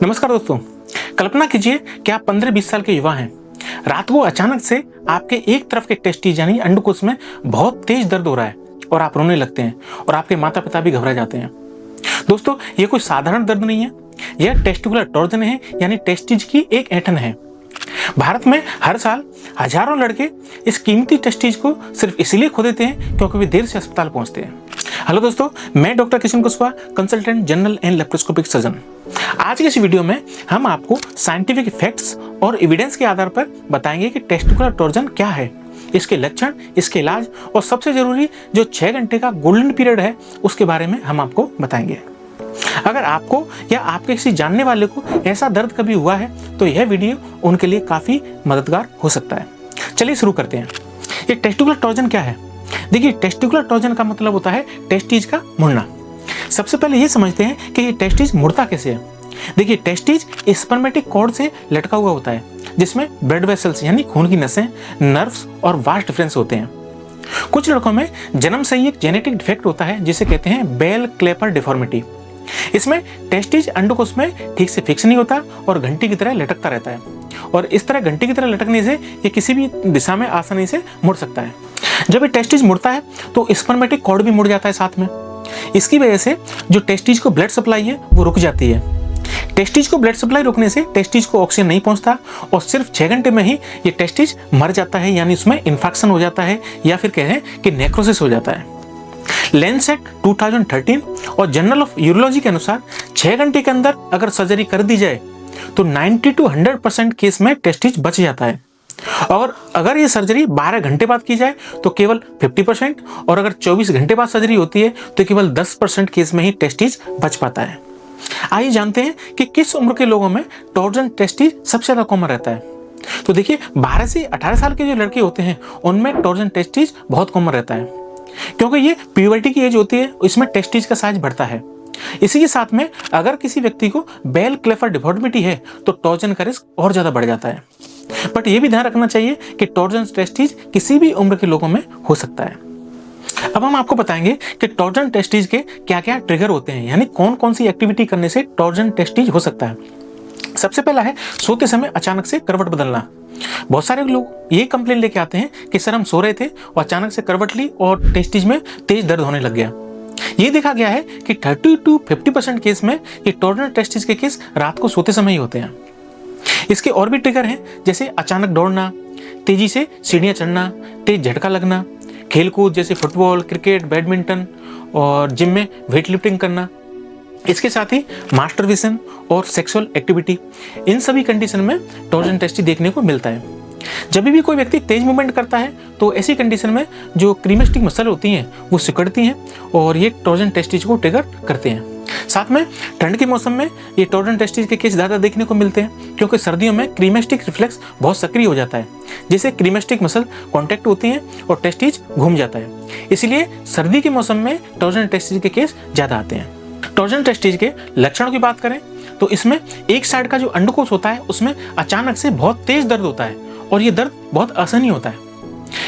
नमस्कार दोस्तों, कल्पना कीजिए कि आप 15-20 साल के युवा हैं। रात को अचानक से आपके एक तरफ के टेस्टिस यानी अंडकोश में बहुत तेज दर्द हो रहा है और आप रोने लगते हैं और आपके माता पिता भी घबरा जाते हैं। दोस्तों, ये कोई साधारण दर्द नहीं है, यह टेस्टिकुलर टॉर्जन है यानी टेस्टिज की एक ऐंठन है। भारत में हर साल हजारों लड़के इस कीमती टेस्टिज को सिर्फ इसीलिए खो देते हैं क्योंकि वे देर से अस्पताल पहुंचते हैं। हेलो दोस्तों, मैं doctor Kishan Kushwaha, consultant general and laparoscopic surgeon. आज के इस वीडियो में हम आपको साइंटिफिक फैक्ट्स और एविडेंस के आधार पर बताएंगे कि टेस्टिकुलर टॉर्जन क्या है, इसके लक्षण, इसके इलाज और सबसे जरूरी जो 6 घंटे का गोल्डन पीरियड है उसके बारे में हम आपको बताएंगे। अगर आपको या आपके किसी जानने वाले को ऐसा दर्द कभी हुआ है तो यह वीडियो उनके लिए काफ़ी मददगार हो सकता है। चलिए शुरू करते हैं। ये टेस्टिकुलर टॉर्जन क्या है? देखिए, टेस्टिकुलर टॉर्जन का मतलब होता है टेस्टिज का मुड़ना। सबसे पहले ये समझते हैं कि ये टेस्टिज मुड़ता कैसे है। देखिए, टेस्टिज स्पर्मेटिक कॉर्ड से लटका हुआ होता है जिसमें ब्लड वेसल्स यानी खून की नसें, नर्व्स और वास्ट डिफरेंस होते हैं। कुछ लड़कों में जन्म से ही एक जेनेटिक डिफेक्ट होता है जिसे कहते हैं बेल क्लेपर डिफॉर्मिटी। इसमें टेस्टिज अंडकोश में ठीक से फिक्स नहीं होता और घंटी की तरह लटकता रहता है, और इस तरह घंटी की तरह लटकने से ये किसी भी दिशा में आसानी से मुड़ सकता है। जब ये टेस्टिज मुड़ता है तो स्पर्मेटिक कॉर्ड भी मुड़ जाता है साथ में। इसकी वजह से जो टेस्टिज को ब्लड सप्लाई है वो रुक जाती है। टेस्टिज को ब्लड सप्लाई रुकने से टेस्टिज को ऑक्सीजन नहीं पहुंचता और सिर्फ 6 घंटे में ही ये टेस्टिज मर जाता है, यानी उसमें इन्फेक्शन हो जाता है या फिर कहें कि नेक्रोसिस हो जाता है। लैंसेट 2013 और जर्नल ऑफ यूरोलॉजी के अनुसार 6 घंटे के अंदर अगर सर्जरी कर दी जाए तो 90 to 100% केस में टेस्टिज बच जाता है, और अगर ये सर्जरी 12 घंटे बाद की जाए तो केवल 50%, और अगर 24 घंटे बाद सर्जरी होती है तो केवल 10% केस में ही टेस्टिज बच पाता है। आइए जानते हैं कि किस उम्र के लोगों में टॉर्जन टेस्टिज सबसे ज़्यादा कॉमन रहता है। तो देखिए, 12 से 18 साल के जो लड़के होते हैं उनमें टॉर्जन टेस्टिज बहुत कॉमन रहता है, क्योंकि ये प्यूबर्टी की एज होती है, इसमें टेस्टिज का साइज बढ़ता है। इसी के साथ में अगर किसी व्यक्ति को बेल क्लेपर डिफॉर्मिटी है तो टॉर्जन का रिस्क और ज़्यादा बढ़ जाता है। बट ये भी ध्यान रखना चाहिए कि टॉर्जन टेस्टिज किसी भी उम्र के लोगों में हो सकता है। अब हम आपको बताएंगे कि टॉर्जन टेस्टिज के क्या क्या ट्रिगर होते हैं, यानी कौन कौन सी एक्टिविटी करने से टॉर्जन टेस्टिज हो सकता है। सबसे पहला है सोते समय अचानक से करवट बदलना। बहुत सारे लोग ये कंप्लेन लेके आते हैं कि सर, हम सो रहे थे और अचानक से करवट ली और टेस्टिज में तेज दर्द होने लग गया। ये देखा गया है कि 30 to 50% केस में ये टॉर्जन टेस्टिज के केस रात को सोते समय ही होते हैं। इसके और भी ट्रिगर हैं, जैसे अचानक दौड़ना, तेजी से सीढ़ियाँ चढ़ना, तेज झटका लगना, खेलकूद जैसे फुटबॉल, क्रिकेट, बैडमिंटन और जिम में वेट लिफ्टिंग करना। इसके साथ ही मास्टरबेशन और सेक्सुअल एक्टिविटी, इन सभी कंडीशन में टॉर्जन टेस्टिज देखने को मिलता है। जब भी कोई व्यक्ति तेज मूवमेंट करता है तो ऐसी कंडीशन में जो क्रीमेस्टिक मसल होती हैं वो सिकुड़ती हैं और ये टॉर्जन टेस्टिज को ट्रिगर करते हैं। साथ में ठंड के मौसम में ये टॉर्जन टेस्टिज के केस ज़्यादा देखने को मिलते हैं, क्योंकि सर्दियों में क्रीमेस्टिक रिफ्लेक्स बहुत सक्रिय हो जाता है, जिससे क्रीमेस्टिक मसल कॉन्टैक्ट होती हैं और टेस्टिज घूम जाता है। इसीलिए सर्दी के मौसम में टॉर्जन टेस्टिज के केस ज़्यादा आते हैं। टॉर्जन टेस्टिज के लक्षणों की बात करें तो इसमें एक साइड का जो अंडकोश होता है उसमें अचानक से बहुत तेज दर्द होता है और ये दर्द बहुत असहनीय होता है।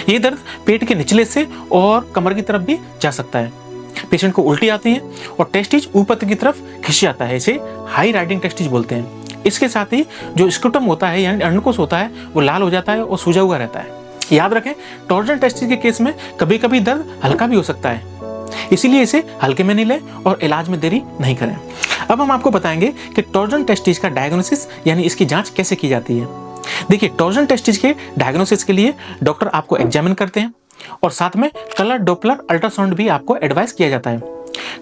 ये दर्द पेट के निचले से और कमर की तरफ भी जा सकता है। पेशेंट को उल्टी आती है और टेस्टिज ऊपर की तरफ खिंच जाता है, इसे हाई राइडिंग टेस्टिज बोलते हैं। इसके साथ ही जो स्क्रूटम होता है यानी अंडकोश होता है वो लाल हो जाता है और सूजा हुआ रहता है। याद रखें, टॉर्जन टेस्टिज के केस में कभी कभी दर्द हल्का भी हो सकता है, इसीलिए इसे हल्के में नहीं लें और इलाज में देरी नहीं करें। अब हम आपको बताएंगे कि टॉर्जन टेस्टिज का डायग्नोसिस यानी इसकी जांच कैसे की जाती है। देखिए, टॉर्जन टेस्टिज के डायग्नोसिस के लिए डॉक्टर आपको एग्जामिन करते हैं और साथ में कलर डॉपलर अल्ट्रासाउंड भी आपको एडवाइस किया जाता है।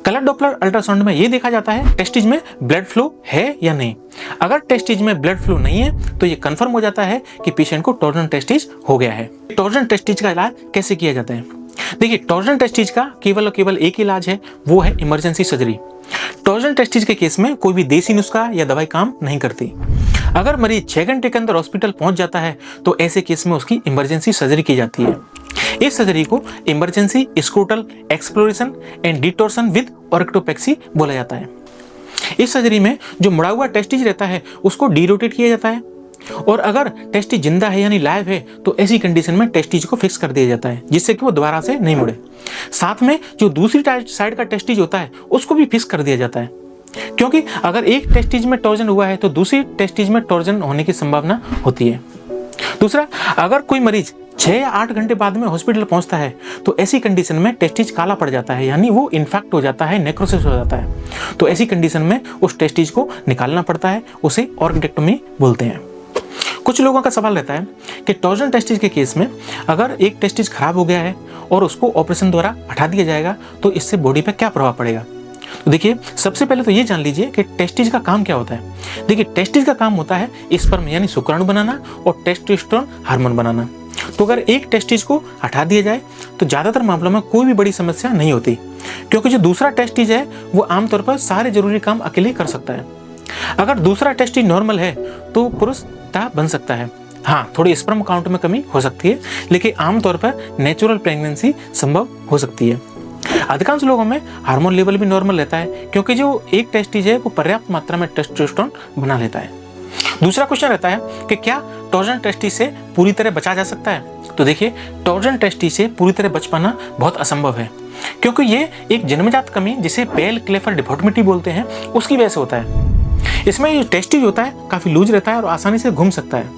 कलर डॉपलर अल्ट्रासाउंड में ये देखा जाता है टेस्टिज में ब्लड फ्लो है या नहीं। अगर टेस्टिज में ब्लड फ्लो नहीं है तो ये कंफर्म हो जाता है कि पेशेंट को टॉर्जन टेस्टिज हो गया है। टॉर्जन टेस्टिज का इलाज कैसे किया जाता है? देखिए, टॉर्जन टेस्टिज का केवल और केवल एक इलाज है, वो है इमरजेंसी सर्जरी। टॉर्जन टेस्टिज के केस में कोई भी देसी नुस्खा या दवाई काम नहीं करती। अगर मरीज 6 घंटे के अंदर हॉस्पिटल पहुंच जाता है तो ऐसे केस में उसकी इमरजेंसी सर्जरी की जाती है। इस सर्जरी को इमरजेंसी स्क्रूटल एक्सप्लोरेशन एंड डिटोर्शन विद ऑर्क्टोपेक्सी बोला जाता है। इस सर्जरी में जो मुड़ा हुआ टेस्टिज रहता है उसको डीरोटेट किया जाता है, और अगर टेस्टिज जिंदा है यानी लाइव है तो ऐसी कंडीशन में टेस्टिज को फिक्स कर दिया जाता है, जिससे कि वो दोबारा से नहीं मुड़े। साथ में जो दूसरी साइड का टेस्टिज होता है उसको भी फिक्स कर दिया जाता है। क्योंकि अगर एक टेस्टिज में टॉर्जन हुआ है तो दूसरी टेस्टिज में टॉर्जन होने की संभावना होती है। दूसरा, अगर कोई मरीज 6 या 8 घंटे बाद में हॉस्पिटल पहुंचता है तो ऐसी कंडीशन में टेस्टिज काला पड़ जाता है, यानी वो इन्फेक्ट हो जाता है, नेक्रोसिस हो जाता है। तो ऐसी कंडीशन में उस टेस्टिज को निकालना पड़ता है, उसे ऑर्गेक्टोमी बोलते हैं। कुछ लोगों का सवाल रहता है कि टॉर्जन टेस्टिज के केस में अगर एक टेस्टिज खराब हो गया है और उसको ऑपरेशन द्वारा हटा दिया जाएगा तो इससे बॉडी पर क्या प्रभाव पड़ेगा। तो देखिए, सबसे पहले तो ये जान लीजिए कि टेस्टिज का काम क्या होता है। देखिए, टेस्टिज का काम होता है स्पर्म यानी शुक्राणु बनाना और टेस्टोस्टेरोन हार्मोन बनाना। तो अगर एक टेस्टिज को हटा दिया जाए तो ज़्यादातर मामलों में कोई भी बड़ी समस्या नहीं होती, क्योंकि जो दूसरा टेस्टिज है वो आमतौर पर सारे जरूरी काम अकेले कर सकता है। अगर दूसरा टेस्टिज नॉर्मल है तो पुरुष बन सकता है। हाँ, थोड़ी स्पर्म काउंट में कमी हो सकती है, लेकिन आमतौर पर नेचुरल प्रेगनेंसी संभव हो सकती है। अधिकांश लोगों में हार्मोन लेवल भी नॉर्मल रहता है, क्योंकि जो एक टेस्टिज है वो पर्याप्त मात्रा में टेस्टोस्टेरोन बना लेता है। दूसरा क्वेश्चन रहता है कि क्या टॉर्जन टेस्टिज से पूरी तरह बचा जा सकता है। तो देखिए, टॉर्जन टेस्टिज से पूरी तरह बच पाना बहुत असंभव है, क्योंकि ये एक जन्मजात कमी जिसे बेल क्लेफर डिफॉर्मिटी बोलते हैं उसकी वजह से होता है। इसमें जो टेस्टिज होता है काफ़ी लूज रहता है और आसानी से घूम सकता है,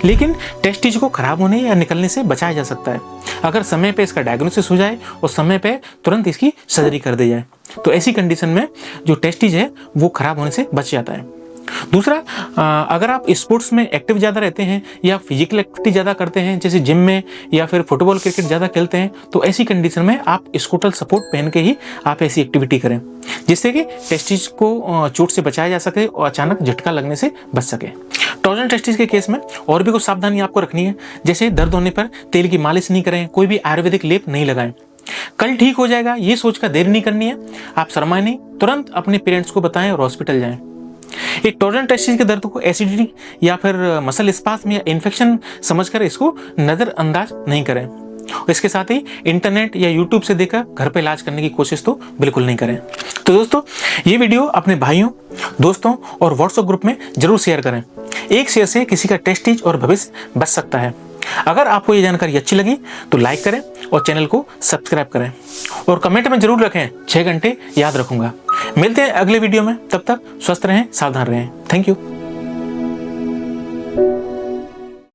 लेकिन टेस्टिज को खराब होने या निकलने से बचाया जा सकता है अगर समय पे इसका डायग्नोसिस हो जाए और समय पे तुरंत इसकी सर्जरी कर दी जाए। तो ऐसी कंडीशन में जो टेस्टिज है वो खराब होने से बच जाता है। दूसरा, अगर आप स्पोर्ट्स में एक्टिव ज़्यादा रहते हैं या फिजिकल एक्टिविटी ज़्यादा करते हैं, जैसे जिम में या फिर फुटबॉल क्रिकेट ज़्यादा खेलते हैं, तो ऐसी कंडीशन में आप स्कूटर सपोर्ट पहन के ही आप ऐसी एक्टिविटी करें, जिससे कि टेस्टिज को चोट से बचाया जा सके और अचानक झटका लगने से बच सके। टॉर्जन टेस्टिज के केस में और भी कुछ सावधानी आपको रखनी है, जैसे दर्द होने पर तेल की मालिश नहीं करें, कोई भी आयुर्वेदिक लेप नहीं लगाएं। कल ठीक हो जाएगा ये सोचकर देर नहीं करनी है, आप शर्माएं नहीं, तुरंत अपने पेरेंट्स को बताएं और हॉस्पिटल जाएं। एक टॉर्जन टेस्टिज के दर्द को एसिडिटी या फिर मसल स्पाज्म या इन्फेक्शन समझकर इसको नज़रअंदाज नहीं करें। इसके साथ ही इंटरनेट या यूट्यूब से देखकर घर पे इलाज करने की कोशिश तो बिल्कुल नहीं करें। तो दोस्तों, ये वीडियो अपने भाइयों, दोस्तों और व्हाट्सएप ग्रुप में जरूर शेयर करें। एक शेयर से किसी का टेस्टिज और भविष्य बच सकता है। अगर आपको ये जानकारी अच्छी लगी तो लाइक करें और चैनल को सब्सक्राइब करें और कमेंट में जरूर रखें 6 घंटे याद रखूंगा। मिलते हैं अगले वीडियो में, तब तक स्वस्थ रहें, सावधान रहें। Thank you.